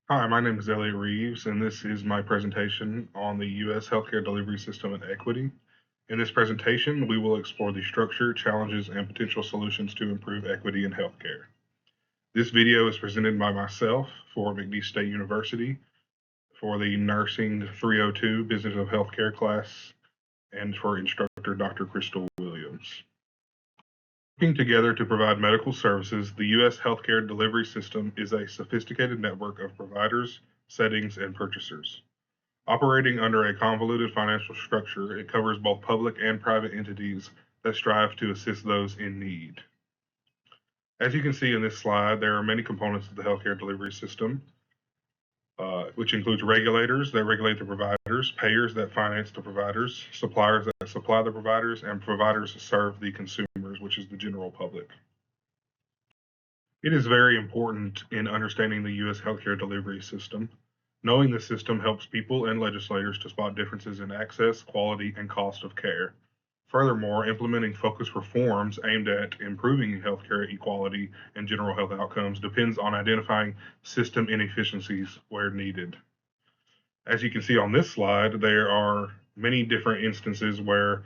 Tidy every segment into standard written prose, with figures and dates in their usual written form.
Hi, my name is Elliot Reeves, and this is my presentation on the U.S. healthcare delivery system and equity. In this presentation, we will explore the structure, challenges, and potential solutions to improve equity in healthcare. This video is presented by myself for McNeese State University for the Nursing 302 Business of Healthcare class and for instructor Dr. Crystal Williams. Working together to provide medical services, the U.S. healthcare delivery system is a sophisticated network of providers, settings, and purchasers. Operating under a convoluted financial structure, it covers both public and private entities that strive to assist those in need. As you can see in this slide, there are many components of the healthcare delivery system, which includes regulators that regulate the providers, payers that finance the providers, suppliers that supply the providers, and providers that serve the consumers, which is the general public. It is very important in understanding the U.S. healthcare delivery system. Knowing the system helps people and legislators to spot differences in access, quality, and cost of care. Furthermore, implementing focused reforms aimed at improving healthcare equality and general health outcomes depends on identifying system inefficiencies where needed. As you can see on this slide, there are many different instances where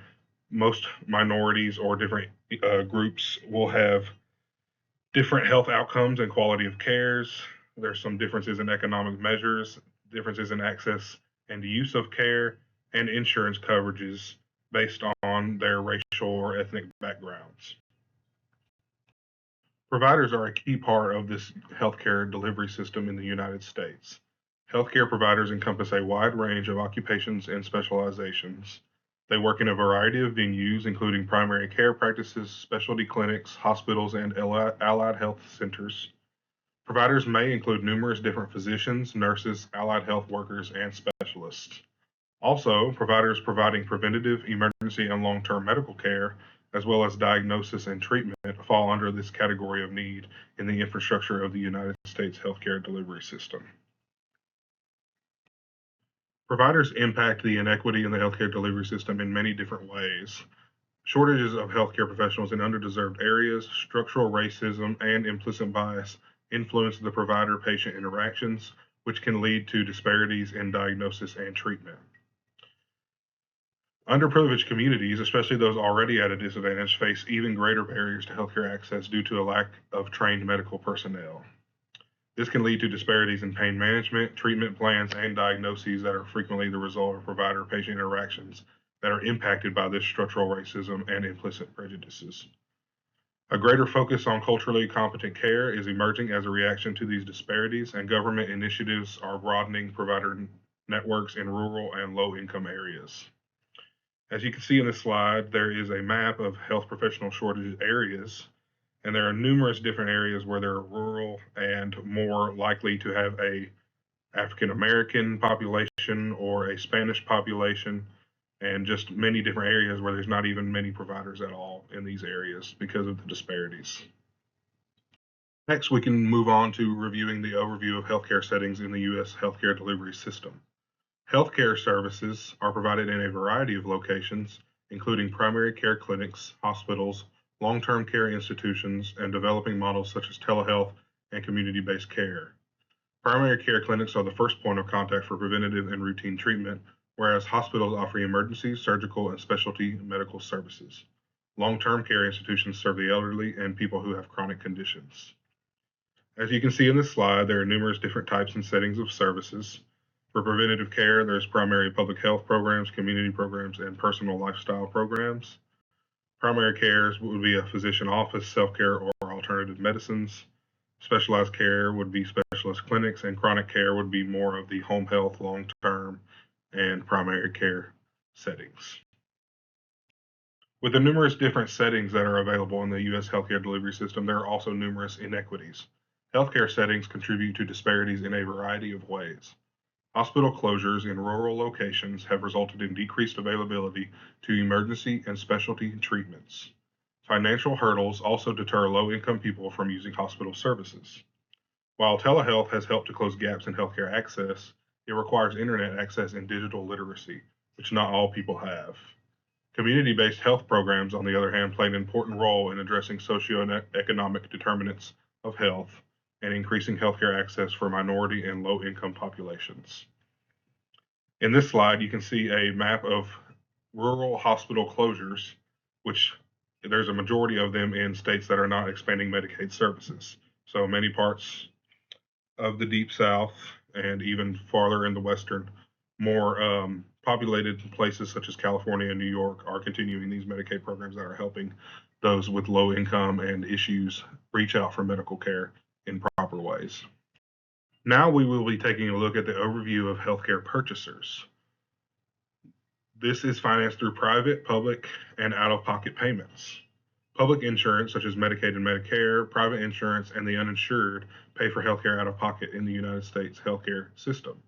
most minorities or different groups will have different health outcomes and quality of cares. There's some differences in economic measures, differences in access and use of care, and insurance coverages based on their racial or ethnic backgrounds. Providers are a key part of this healthcare delivery system in the United States. Healthcare providers encompass a wide range of occupations and specializations. They work in a variety of venues, including primary care practices, specialty clinics, hospitals, and allied health centers. Providers may include numerous different physicians, nurses, allied health workers, and specialists. Also, providers providing preventative, emergency, and long-term medical care, as well as diagnosis and treatment, fall under this category of need in the infrastructure of the United States healthcare delivery system. Providers impact the inequity in the healthcare delivery system in many different ways. Shortages of healthcare professionals in underdeserved areas, structural racism, and implicit bias influence the provider-patient interactions, which can lead to disparities in diagnosis and treatment. Underprivileged communities, especially those already at a disadvantage, face even greater barriers to healthcare access due to a lack of trained medical personnel. This can lead to disparities in pain management, treatment plans, and diagnoses that are frequently the result of provider-patient interactions that are impacted by this structural racism and implicit prejudices. A greater focus on culturally competent care is emerging as a reaction to these disparities, and government initiatives are broadening provider networks in rural and low-income areas. As you can see in this slide, there is a map of health professional shortage areas, and there are numerous different areas where they're rural and more likely to have a African American population or a Spanish population, and just many different areas where there's not even many providers at all in these areas because of the disparities. Next, we can move on to reviewing the overview of healthcare settings in the U.S. healthcare delivery system. Healthcare services are provided in a variety of locations, including primary care clinics, hospitals, long-term care institutions, and developing models such as telehealth and community-based care. Primary care clinics are the first point of contact for preventative and routine treatment, whereas hospitals offer emergency, surgical, and specialty medical services. Long-term care institutions serve the elderly and people who have chronic conditions. As you can see in this slide, there are numerous different types and settings of services. For preventative care, there's primary public health programs, community programs, and personal lifestyle programs. Primary care would be a physician office, self-care, or alternative medicines. Specialized care would be specialist clinics, and chronic care would be more of the home health, long-term, and primary care settings. With the numerous different settings that are available in the U.S. healthcare delivery system, there are also numerous inequities. Healthcare settings contribute to disparities in a variety of ways. Hospital closures in rural locations have resulted in decreased availability to emergency and specialty treatments. Financial hurdles also deter low-income people from using hospital services. While telehealth has helped to close gaps in healthcare access, it requires internet access and digital literacy, which not all people have. Community-based health programs, on the other hand, play an important role in addressing socioeconomic determinants of health, and increasing healthcare access for minority and low-income populations. In this slide, you can see a map of rural hospital closures, which there's a majority of them in states that are not expanding Medicaid services. So many parts of the Deep South and even farther in the Western, more populated places such as California and New York are continuing these Medicaid programs that are helping those with low income and issues reach out for medical care in proper ways. Now we will be taking a look at the overview of healthcare purchasers. This is financed through private, public, and out-of-pocket payments. Public insurance, such as Medicaid and Medicare, private insurance, and the uninsured pay for healthcare out of pocket in the United States healthcare system,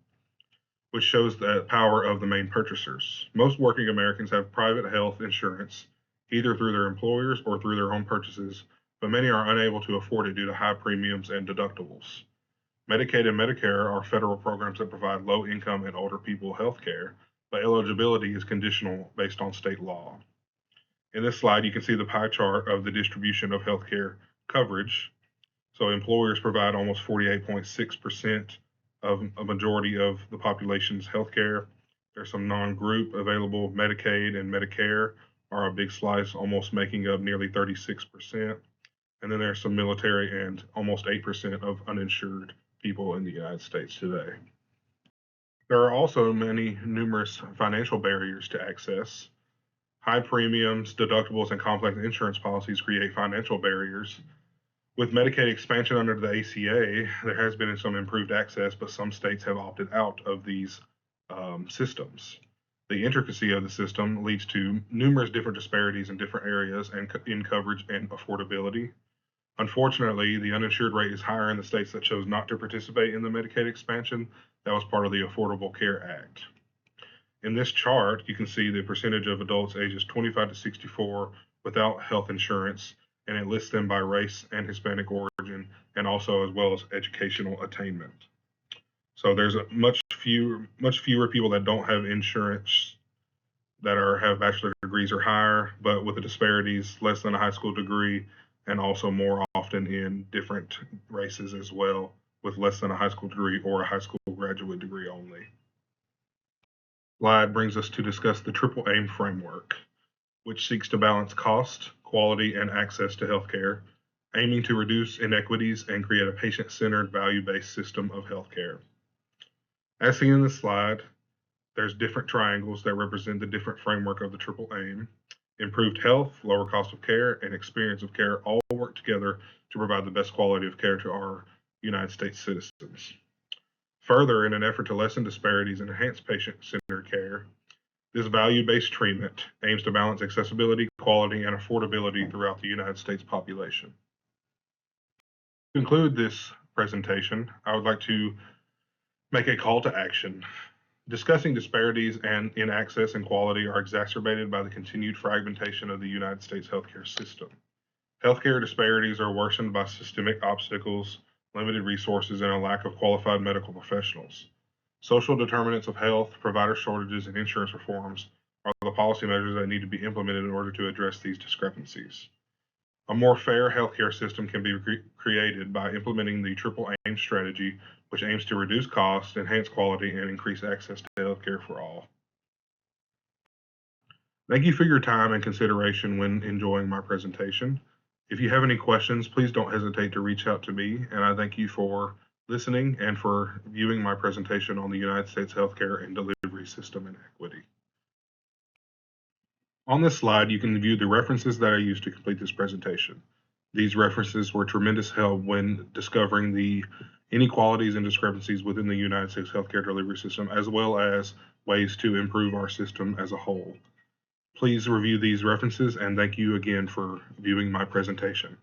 which shows the power of the main purchasers. Most working Americans have private health insurance, either through their employers or through their own purchases, but many are unable to afford it due to high premiums and deductibles. Medicaid and Medicare are federal programs that provide low income and older people health care, but eligibility is conditional based on state law. In this slide, you can see the pie chart of the distribution of healthcare coverage. So employers provide almost 48.6% of a majority of the population's healthcare. There's some non-group available. Medicaid and Medicare are a big slice, almost making up nearly 36%. And then there's some military and almost 8% of uninsured people in the United States today. There are also numerous financial barriers to access. High premiums, deductibles, and complex insurance policies create financial barriers. With Medicaid expansion under the ACA, there has been some improved access, but some states have opted out of these systems. The intricacy of the system leads to numerous different disparities in different areas and in coverage and affordability. Unfortunately, the uninsured rate is higher in the states that chose not to participate in the Medicaid expansion. That was part of the Affordable Care Act. In this chart, you can see the percentage of adults ages 25 to 64 without health insurance, and it lists them by race and Hispanic origin, and also as well as educational attainment. So there's much fewer people that don't have insurance that have bachelor degrees or higher, but with the disparities, less than a high school degree, and also more often in different races as well, with less than a high school degree or a high school graduate degree only. Slide brings us to discuss the Triple Aim framework, which seeks to balance cost, quality, and access to healthcare, aiming to reduce inequities and create a patient-centered, value-based system of healthcare. As seen in the slide, there's different triangles that represent the different framework of the Triple Aim. Improved health, lower cost of care, and experience of care all work together to provide the best quality of care to our United States citizens. Further, in an effort to lessen disparities and enhance patient-centered care, this value-based treatment aims to balance accessibility, quality, and affordability throughout the United States population. To conclude this presentation, I would like to make a call to action. Discussing disparities in access and quality are exacerbated by the continued fragmentation of the United States healthcare system. Healthcare disparities are worsened by systemic obstacles, limited resources, and a lack of qualified medical professionals. Social determinants of health, provider shortages, and insurance reforms are the policy measures that need to be implemented in order to address these discrepancies. A more fair healthcare system can be created by implementing the Triple Aim strategy, which aims to reduce costs, enhance quality, and increase access to healthcare for all. Thank you for your time and consideration when enjoying my presentation. If you have any questions, please don't hesitate to reach out to me, and I thank you for listening and for viewing my presentation on the United States healthcare and delivery system and equity. On this slide, you can view the references that I used to complete this presentation. These references were tremendous help when discovering the inequalities and discrepancies within the United States healthcare delivery system, as well as ways to improve our system as a whole. Please review these references, and thank you again for viewing my presentation.